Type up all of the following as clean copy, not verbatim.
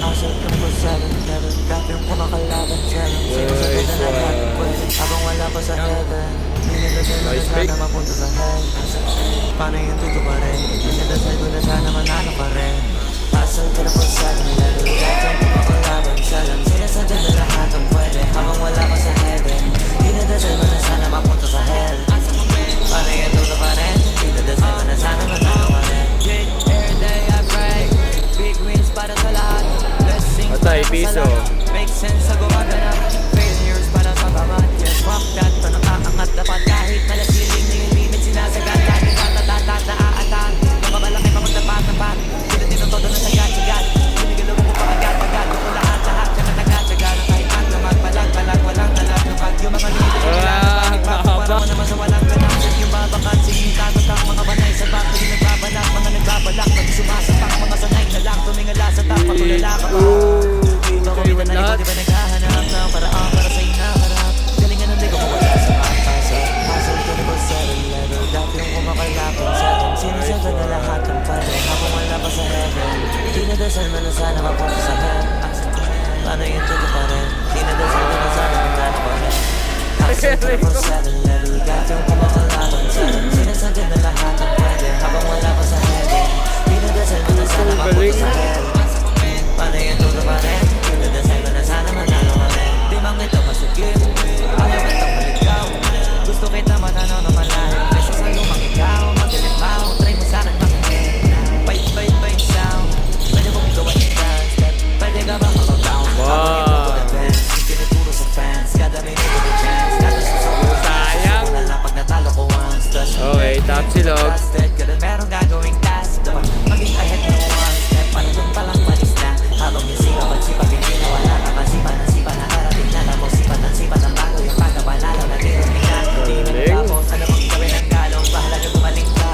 Asal ka po sa level, dati yung kumakalaban challenge. Sinasagot na lahat ng pwede, habang wala pa sa heaven. Minadasal mo na sana mapunta sa hell. Paano yung tutuparin? Minadasal ko na sana manalo pa rin. Asal ka na po sa level, dati yung kumakalaban challenge. Sinasagot na lahat ng pwede, habang wala pa sa heaven. Minadasal mo na sana mapunta sa hell. Paano yung tutuparin? Minadasal mo na sana manalo pa rin. Every day I pray, big wins para sa lahat. Blessings para sa lahat. Make sense sa gumaganap. Failures para sa bawat. Just walk that, to nakaangat dapat. Kahit malasiling na yung limit, sinasagat. Lagi patatatat na aatan. Nakabalaki pa magtapat-tapat. Tinutodo na sagat-sagat. Binigalawa ko pa agad-agad. Ako lahat-lahat siya na tagat-sagat. Kahit na magbalag-balag, walang talag. Nukag yung mga limit. Para mo naman sa walang ganap. Yung babakat, singing tatatak. Mga banay sa back, hindi nagbabalak. Mga nagbabalak, nagsumasapak. Mga sanay na lang, tumingala sa tak. Patulala ka pa. Baka may tanay ko, di ba naghahanap ng paraan para sa hinaharap. Galingan ng ligo ko wala sa matasa. Hassle ka na ba sa level? Dati yung kumakalapang sa akin. Sinasagot na lahat ng pwede, habang wala pa sa heaven. Dinadasal mo na sana mapunta sa hell. Paano yung tuto pa rin? Dinadasal mo na sana magkano pa rin. Hassle ka na ba sa level? Dati yung kumakalapang sa akin. Sinasagot na lahat ng pwede, habang wala pa sa heaven. Dinadasal mo na sana mapunta sa hell. Paano yung tuto pa rin? Dinadasal mo na sana manalo ka rin. Di mang ito masugid, ayaw itong maligaw. Gusto kita matanong na malalim. Beso sa lumang ikaw, magalit mau. Try mo sa'kin makinig. Bite sound. Pwede mong gawa yung dance step. Pwede ka bang mag-down? Habang ito to advance, yung tinuturo sa fans. Kada minute with a chance. Kada susunod sayang na lang pag natalo ko once. Okay, top silog. Ganun meron gagawing task. Dapat maging ahead ng one step. Para dun palang malis na. Habang yung sipa, pagsipag hindi na wala na. Masipa na sipa na narating na. Tapos sipa ng bago. Yung pagkabalalo na tinuting na. Di na nagapos, ano kung gawin ang galong. Bahalaga gumaling ka.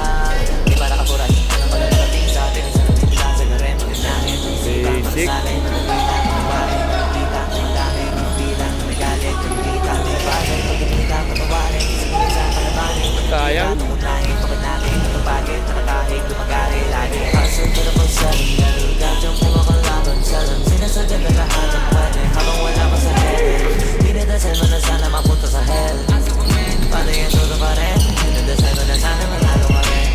Di ba nakapuran? Ano ba narating sa atin? Isa na nila sa garen. Maging namin. Isipa para sa akin. Nakita, matawarin. Nakita, madaming. Bilang na nagalit. Kumikita, may bagay. Pagkikita, matawarin. Isipin sa palabanin. Sayang. Unahin, pagkat natin. Nakapagit, nakakahig, lumagari. Lagi. Hassle ko na pag sa level. Gadyong kumakalaban challenge. Sinasadya na lahat ang pwede, habang wala pa sa heaven. Dinadasal mo na sana mapunta sa hell. Paano yung tuto pa rin? Dinadasal mo na sana manalo ka rin.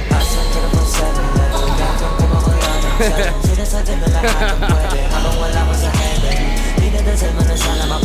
Hassle ko na pag sa level. Gadyong kumakalaban challenge. Sinasadya na lahat ang pwede, habang wala pa sa heaven. Dinadasal mo na sana mapunta